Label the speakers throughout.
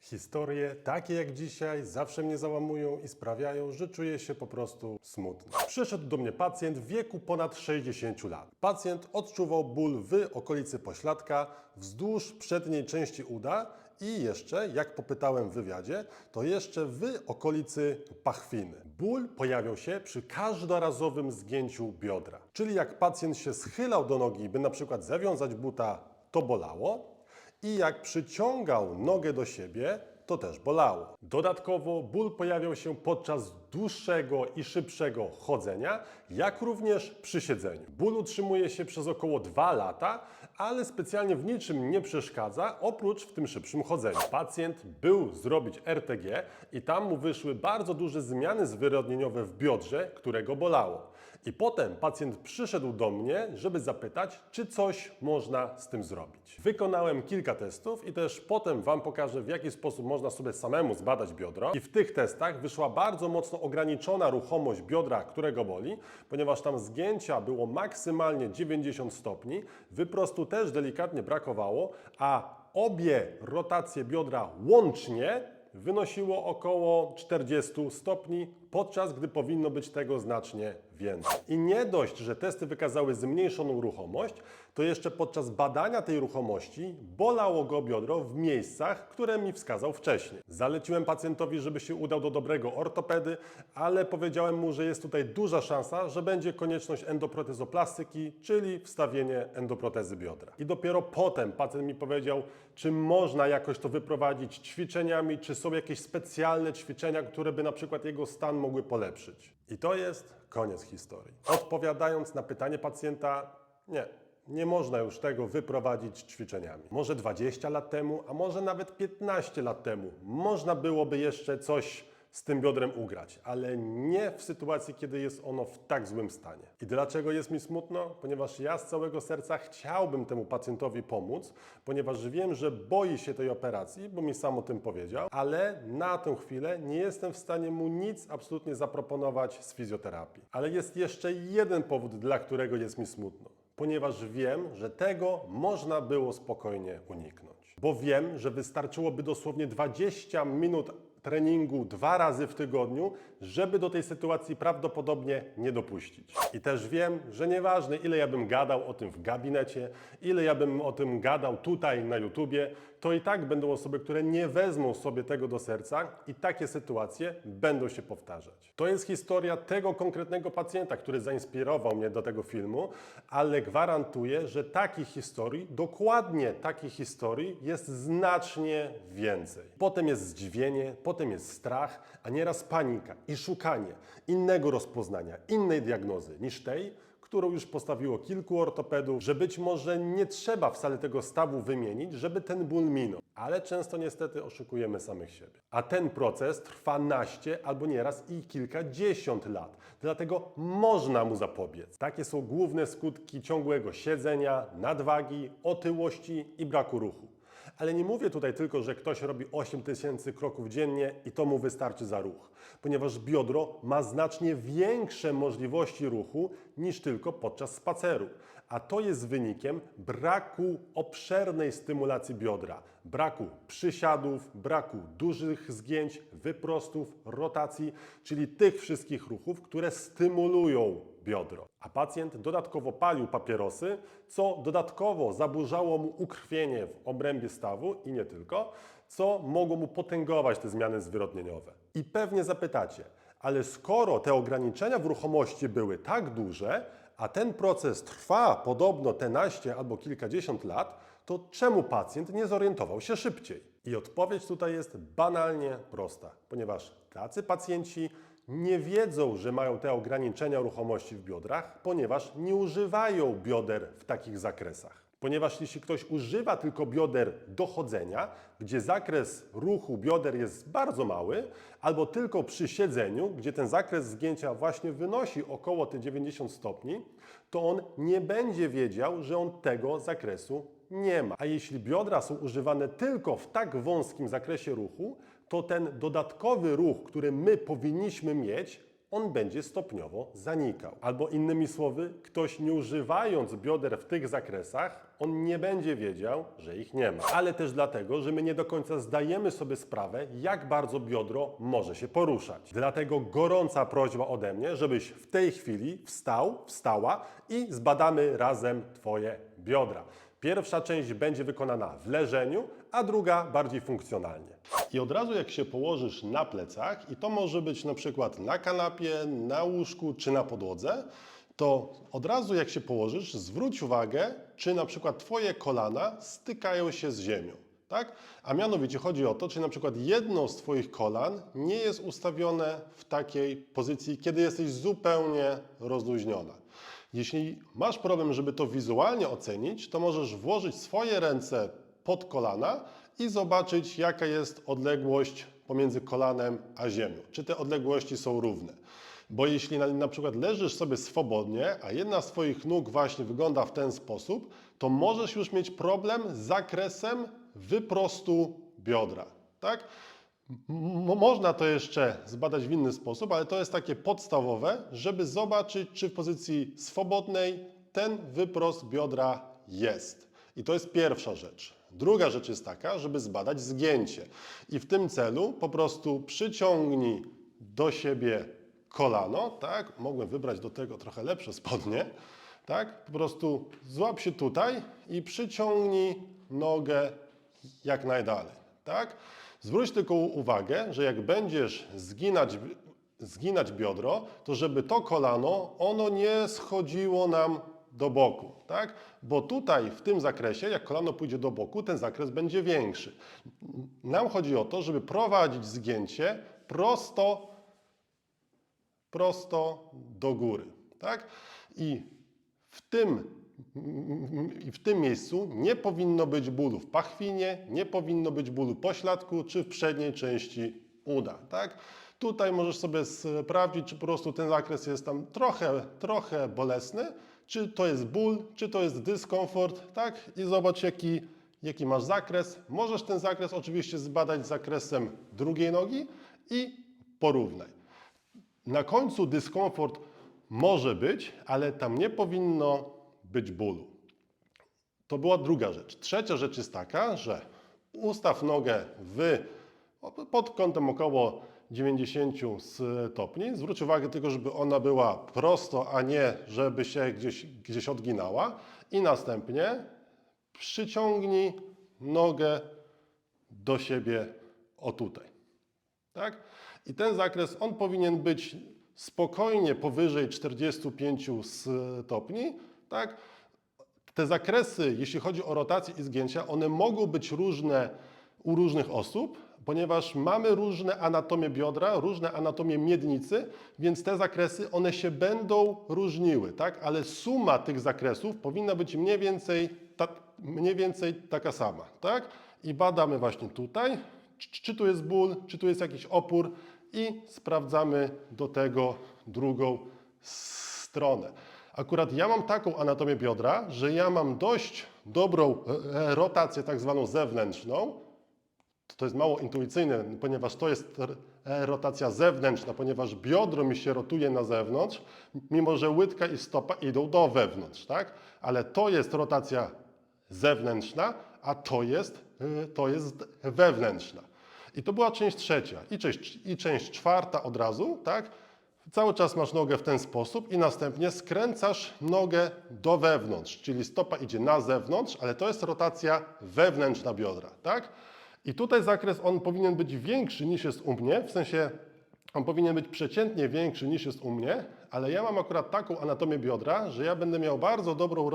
Speaker 1: Historie takie jak dzisiaj zawsze mnie załamują i sprawiają, że czuję się po prostu smutny. Przyszedł do mnie pacjent w wieku ponad 60 lat. Pacjent odczuwał ból w okolicy pośladka, wzdłuż przedniej części uda i jeszcze, jak popytałem w wywiadzie, to jeszcze w okolicy pachwiny. Ból pojawiał się przy każdorazowym zgięciu biodra. Czyli jak pacjent się schylał do nogi, by na przykład zawiązać buta, to bolało. I jak przyciągał nogę do siebie, to też bolało. Dodatkowo ból pojawiał się podczas dłuższego i szybszego chodzenia, jak również przy siedzeniu. Ból utrzymuje się przez około 2 lata, ale specjalnie w niczym nie przeszkadza, oprócz w tym szybszym chodzeniu. Pacjent był zrobić RTG i tam mu wyszły bardzo duże zmiany zwyrodnieniowe w biodrze, które go bolało. I potem pacjent przyszedł do mnie, żeby zapytać, czy coś można z tym zrobić. Wykonałem kilka testów i też potem Wam pokażę, w jaki sposób można sobie samemu zbadać biodro. I w tych testach wyszła bardzo mocno ograniczona ruchomość biodra, którego boli, ponieważ tam zgięcia było maksymalnie 90 stopni, wyprostu też delikatnie brakowało, a obie rotacje biodra łącznie wynosiło około 40 stopni, podczas gdy powinno być tego znacznie więcej. I nie dość, że testy wykazały zmniejszoną ruchomość, to jeszcze podczas badania tej ruchomości bolało go biodro w miejscach, które mi wskazał wcześniej. Zaleciłem pacjentowi, żeby się udał do dobrego ortopedy, ale powiedziałem mu, że jest tutaj duża szansa, że będzie konieczność endoprotezoplastyki, czyli wstawienie endoprotezy biodra. I dopiero potem pacjent mi powiedział, czy można jakoś to wyprowadzić ćwiczeniami, czy są jakieś specjalne ćwiczenia, które by na przykład jego stan mogły polepszyć. I to jest koniec historii. Odpowiadając na pytanie pacjenta, nie można już tego wyprowadzić ćwiczeniami. Może 20 lat temu, a może nawet 15 lat temu można byłoby jeszcze coś z tym biodrem ugrać, ale nie w sytuacji, kiedy jest ono w tak złym stanie. I dlaczego jest mi smutno? Ponieważ ja z całego serca chciałbym temu pacjentowi pomóc, ponieważ wiem, że boi się tej operacji, bo mi sam o tym powiedział, ale na tę chwilę nie jestem w stanie mu nic absolutnie zaproponować z fizjoterapii. Ale jest jeszcze jeden powód, dla którego jest mi smutno. Ponieważ wiem, że tego można było spokojnie uniknąć. Bo wiem, że wystarczyłoby dosłownie 20 minut treningu 2 razy w tygodniu, żeby do tej sytuacji prawdopodobnie nie dopuścić. I też wiem, że nieważne, ile ja bym gadał o tym w gabinecie, ile ja bym o tym gadał tutaj na YouTubie, to i tak będą osoby, które nie wezmą sobie tego do serca i takie sytuacje będą się powtarzać. To jest historia tego konkretnego pacjenta, który zainspirował mnie do tego filmu, ale gwarantuję, że takich historii, dokładnie takich historii jest znacznie więcej. Potem jest zdziwienie, potem jest strach, a nieraz panika i szukanie innego rozpoznania, innej diagnozy niż tej, którą już postawiło kilku ortopedów, że być może nie trzeba wcale tego stawu wymienić, żeby ten ból minął. Ale często niestety oszukujemy samych siebie. A ten proces trwa naście albo nieraz i kilkadziesiąt lat. Dlatego można mu zapobiec. Takie są główne skutki ciągłego siedzenia, nadwagi, otyłości i braku ruchu. Ale nie mówię tutaj tylko, że ktoś robi 8000 kroków dziennie i to mu wystarczy za ruch, ponieważ biodro ma znacznie większe możliwości ruchu niż tylko podczas spaceru. A to jest wynikiem braku obszernej stymulacji biodra, braku przysiadów, braku dużych zgięć, wyprostów, rotacji, czyli tych wszystkich ruchów, które stymulują biodro. A pacjent dodatkowo palił papierosy, co dodatkowo zaburzało mu ukrwienie w obrębie stawu i nie tylko, co mogło mu potęgować te zmiany zwyrodnieniowe. I pewnie zapytacie, ale skoro te ograniczenia w ruchomości były tak duże, a ten proces trwa podobno te naście albo kilkadziesiąt lat, to czemu pacjent nie zorientował się szybciej? I odpowiedź tutaj jest banalnie prosta, ponieważ tacy pacjenci nie wiedzą, że mają te ograniczenia ruchomości w biodrach, ponieważ nie używają bioder w takich zakresach. Ponieważ jeśli ktoś używa tylko bioder do chodzenia, gdzie zakres ruchu bioder jest bardzo mały, albo tylko przy siedzeniu, gdzie ten zakres zgięcia właśnie wynosi około te 90 stopni, to on nie będzie wiedział, że on tego zakresu nie ma. A jeśli biodra są używane tylko w tak wąskim zakresie ruchu, to ten dodatkowy ruch, który my powinniśmy mieć, on będzie stopniowo zanikał. Albo innymi słowy, ktoś nie używając bioder w tych zakresach, on nie będzie wiedział, że ich nie ma. Ale też dlatego, że my nie do końca zdajemy sobie sprawę, jak bardzo biodro może się poruszać. Dlatego gorąca prośba ode mnie, żebyś w tej chwili wstała i zbadamy razem Twoje biodra. Pierwsza część będzie wykonana w leżeniu, a druga bardziej funkcjonalnie. I od razu jak się położysz na plecach, i to może być na przykład na kanapie, na łóżku czy na podłodze, to od razu jak się położysz, zwróć uwagę, czy na przykład Twoje kolana stykają się z ziemią. Tak? A mianowicie chodzi o to, czy na przykład jedno z Twoich kolan nie jest ustawione w takiej pozycji, kiedy jesteś zupełnie rozluźniona. Jeśli masz problem, żeby to wizualnie ocenić, to możesz włożyć swoje ręce pod kolana i zobaczyć, jaka jest odległość pomiędzy kolanem a ziemią. Czy te odległości są równe. Bo jeśli na przykład leżysz sobie swobodnie, a jedna z Twoich nóg właśnie wygląda w ten sposób, to możesz już mieć problem z zakresem wyprostu biodra. Tak? Można to jeszcze zbadać w inny sposób, ale to jest takie podstawowe, żeby zobaczyć, czy w pozycji swobodnej ten wyprost biodra jest. I to jest pierwsza rzecz. Druga rzecz jest taka, żeby zbadać zgięcie. I w tym celu po prostu przyciągnij do siebie kolano, tak? Mogłem wybrać do tego trochę lepsze spodnie, tak? Po prostu złap się tutaj i przyciągnij nogę jak najdalej, tak? Zwróć tylko uwagę, że jak będziesz zginać biodro, to żeby to kolano, ono nie schodziło nam do boku, tak? Bo tutaj w tym zakresie, jak kolano pójdzie do boku, ten zakres będzie większy. Nam chodzi o to, żeby prowadzić zgięcie prosto do góry, tak? I w tym miejscu nie powinno być bólu w pachwinie, nie powinno być bólu po śladku czy w przedniej części uda, tak? Tutaj możesz sobie sprawdzić, czy po prostu ten zakres jest tam trochę bolesny, czy to jest ból, czy to jest dyskomfort, tak? I zobacz, jaki masz zakres. Możesz ten zakres oczywiście zbadać zakresem drugiej nogi i porównaj. Na końcu dyskomfort może być, ale tam nie powinno być bólu. To była druga rzecz. Trzecia rzecz jest taka, że ustaw nogę pod kątem około 90 stopni. Zwróć uwagę tylko, żeby ona była prosto, a nie żeby się gdzieś odginała. I następnie przyciągnij nogę do siebie o tutaj. Tak? I ten zakres, on powinien być spokojnie powyżej 45 stopni. Tak? Te zakresy, jeśli chodzi o rotację i zgięcia, one mogą być różne u różnych osób, ponieważ mamy różne anatomie biodra, różne anatomie miednicy, więc te zakresy, one się będą różniły, tak? Ale suma tych zakresów powinna być mniej więcej taka sama, tak? I badamy właśnie tutaj, czy tu jest ból, czy tu jest jakiś opór i sprawdzamy do tego drugą stronę. Akurat ja mam taką anatomię biodra, że ja mam dość dobrą rotację tak zwaną zewnętrzną. To jest mało intuicyjne, ponieważ to jest rotacja zewnętrzna, ponieważ biodro mi się rotuje na zewnątrz, mimo że łydka i stopa idą do wewnątrz, tak? Ale to jest rotacja zewnętrzna, a to jest wewnętrzna. I to była część trzecia. I część czwarta od razu, tak? Cały czas masz nogę w ten sposób i następnie skręcasz nogę do wewnątrz, czyli stopa idzie na zewnątrz, ale to jest rotacja wewnętrzna biodra, tak? I tutaj zakres, on powinien być większy niż jest u mnie, w sensie on powinien być przeciętnie większy niż jest u mnie, ale ja mam akurat taką anatomię biodra, że ja będę miał bardzo dobrą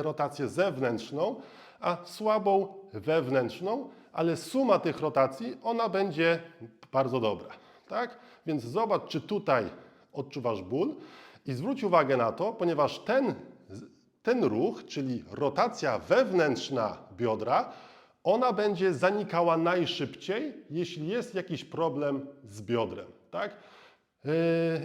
Speaker 1: rotację zewnętrzną, a słabą wewnętrzną, ale suma tych rotacji, ona będzie bardzo dobra. Tak? Więc zobacz, czy tutaj odczuwasz ból i zwróć uwagę na to, ponieważ ten ruch, czyli rotacja wewnętrzna biodra, ona będzie zanikała najszybciej, jeśli jest jakiś problem z biodrem. Tak?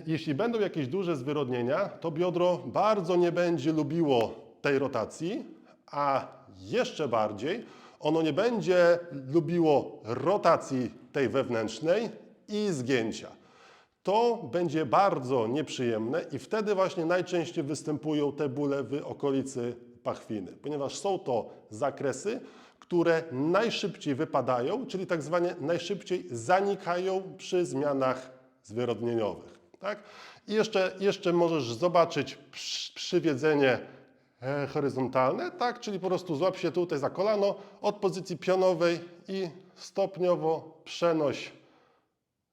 Speaker 1: Jeśli będą jakieś duże zwyrodnienia, to biodro bardzo nie będzie lubiło tej rotacji, a jeszcze bardziej ono nie będzie lubiło rotacji tej wewnętrznej i zgięcia. to będzie bardzo nieprzyjemne i wtedy właśnie najczęściej występują te bóle w okolicy pachwiny, ponieważ są to zakresy, które najszybciej wypadają, czyli tak zwane najszybciej zanikają przy zmianach zwyrodnieniowych. Tak? I jeszcze możesz zobaczyć przywiedzenie horyzontalne, tak? Czyli po prostu złap się tutaj za kolano od pozycji pionowej i stopniowo przenoś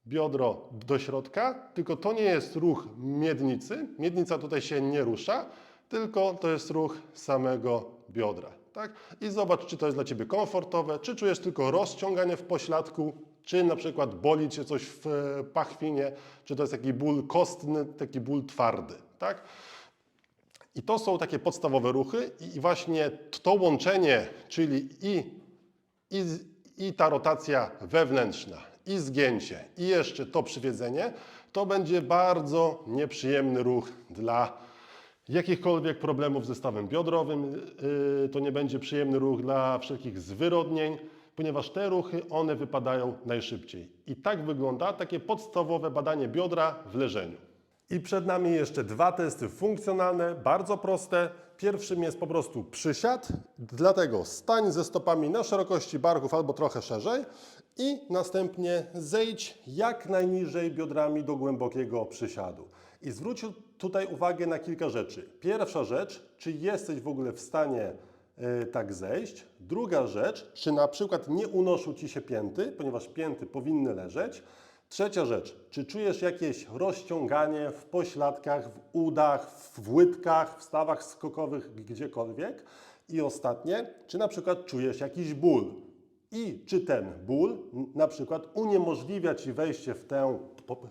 Speaker 1: biodro do środka, tylko to nie jest ruch miednicy, miednica tutaj się nie rusza, tylko to jest ruch samego biodra. Tak? I zobacz, czy to jest dla Ciebie komfortowe, czy czujesz tylko rozciąganie w pośladku, czy na przykład boli Cię coś w pachwinie, czy to jest taki ból kostny, taki ból twardy. Tak? I to są takie podstawowe ruchy i właśnie to łączenie, czyli i ta rotacja wewnętrzna, i zgięcie, i jeszcze to przywiedzenie, to będzie bardzo nieprzyjemny ruch dla jakichkolwiek problemów ze stawem biodrowym. To nie będzie przyjemny ruch dla wszelkich zwyrodnień, ponieważ te ruchy, one wypadają najszybciej. I tak wygląda takie podstawowe badanie biodra w leżeniu. I przed nami jeszcze dwa testy funkcjonalne, bardzo proste. Pierwszym jest po prostu przysiad, dlatego stań ze stopami na szerokości barków albo trochę szerzej i następnie zejdź jak najniżej biodrami do głębokiego przysiadu. I zwróć tutaj uwagę na kilka rzeczy. Pierwsza rzecz, czy jesteś w ogóle w stanie tak zejść. Druga rzecz, czy na przykład nie unoszą Ci się pięty, ponieważ pięty powinny leżeć. Trzecia rzecz, czy czujesz jakieś rozciąganie w pośladkach, w udach, w łydkach, w stawach skokowych, gdziekolwiek. I ostatnie, czy na przykład czujesz jakiś ból. I czy ten ból na przykład uniemożliwia Ci wejście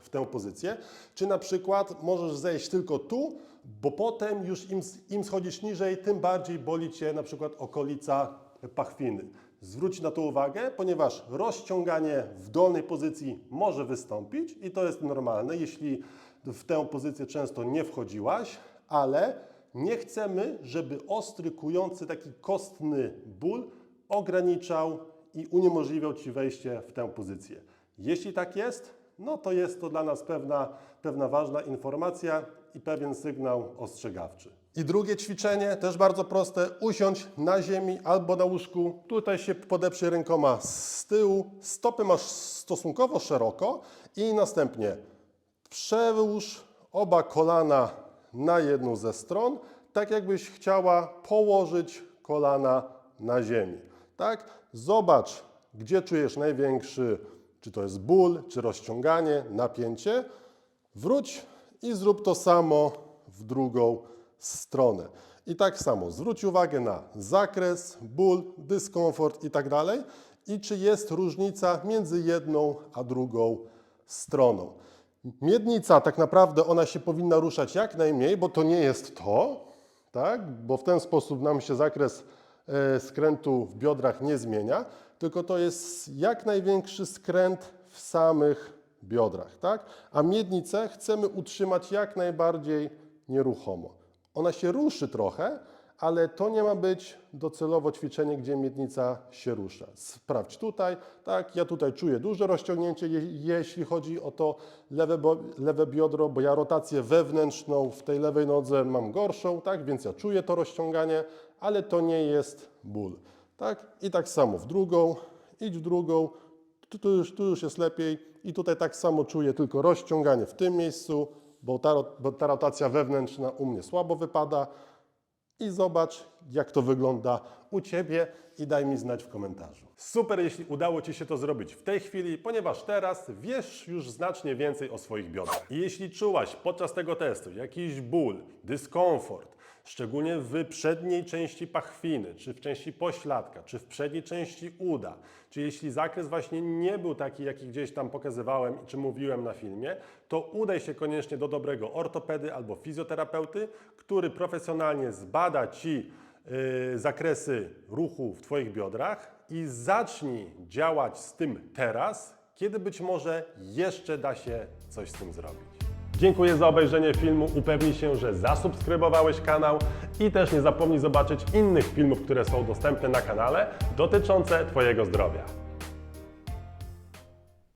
Speaker 1: w tę pozycję, czy na przykład możesz zejść tylko tu, bo potem już im schodzisz niżej, tym bardziej boli Cię na przykład okolica pachwiny. Zwróć na to uwagę, ponieważ rozciąganie w dolnej pozycji może wystąpić i to jest normalne, jeśli w tę pozycję często nie wchodziłaś, ale nie chcemy, żeby ostry, kujący, taki kostny ból ograniczał i uniemożliwiał Ci wejście w tę pozycję. Jeśli tak jest, no to jest to dla nas pewna ważna informacja i pewien sygnał ostrzegawczy. I drugie ćwiczenie, też bardzo proste, usiądź na ziemi albo na łóżku, tutaj się podeprzyj rękoma z tyłu, stopy masz stosunkowo szeroko i następnie przełóż oba kolana na jedną ze stron, tak jakbyś chciała położyć kolana na ziemi. Tak? Zobacz, gdzie czujesz największy, czy to jest ból, czy rozciąganie, napięcie. Wróć i zrób to samo w drugą stronę. I tak samo zwróć uwagę na zakres, ból, dyskomfort i tak dalej. I czy jest różnica między jedną a drugą stroną. Miednica tak naprawdę ona się powinna ruszać jak najmniej, bo to nie jest to, tak? Bo w ten sposób nam się zakres skrętu w biodrach nie zmienia, tylko to jest jak największy skręt w samych biodrach, tak? A miednicę chcemy utrzymać jak najbardziej nieruchomo. Ona się ruszy trochę, ale to nie ma być docelowo ćwiczenie, gdzie miednica się rusza. Sprawdź tutaj, tak? Ja tutaj czuję duże rozciągnięcie, jeśli chodzi o to lewe biodro, bo ja rotację wewnętrzną w tej lewej nodze mam gorszą, tak? Więc ja czuję to rozciąganie, ale to nie jest ból. Tak? I tak samo w drugą, idź w drugą, tu już jest lepiej i tutaj tak samo czuję tylko rozciąganie w tym miejscu, bo ta rotacja wewnętrzna u mnie słabo wypada i zobacz, jak to wygląda u Ciebie i daj mi znać w komentarzu. Super, jeśli udało Ci się to zrobić w tej chwili, ponieważ teraz wiesz już znacznie więcej o swoich biodrach. I jeśli czułaś podczas tego testu jakiś ból, dyskomfort, szczególnie w przedniej części pachwiny, czy w części pośladka, czy w przedniej części uda, czy jeśli zakres właśnie nie był taki, jaki gdzieś tam pokazywałem, czy mówiłem na filmie, to udaj się koniecznie do dobrego ortopedy albo fizjoterapeuty, który profesjonalnie zbada Ci zakresy ruchu w Twoich biodrach i zacznij działać z tym teraz, kiedy być może jeszcze da się coś z tym zrobić. Dziękuję za obejrzenie filmu, upewnij się, że zasubskrybowałeś kanał i też nie zapomnij zobaczyć innych filmów, które są dostępne na kanale dotyczące Twojego zdrowia.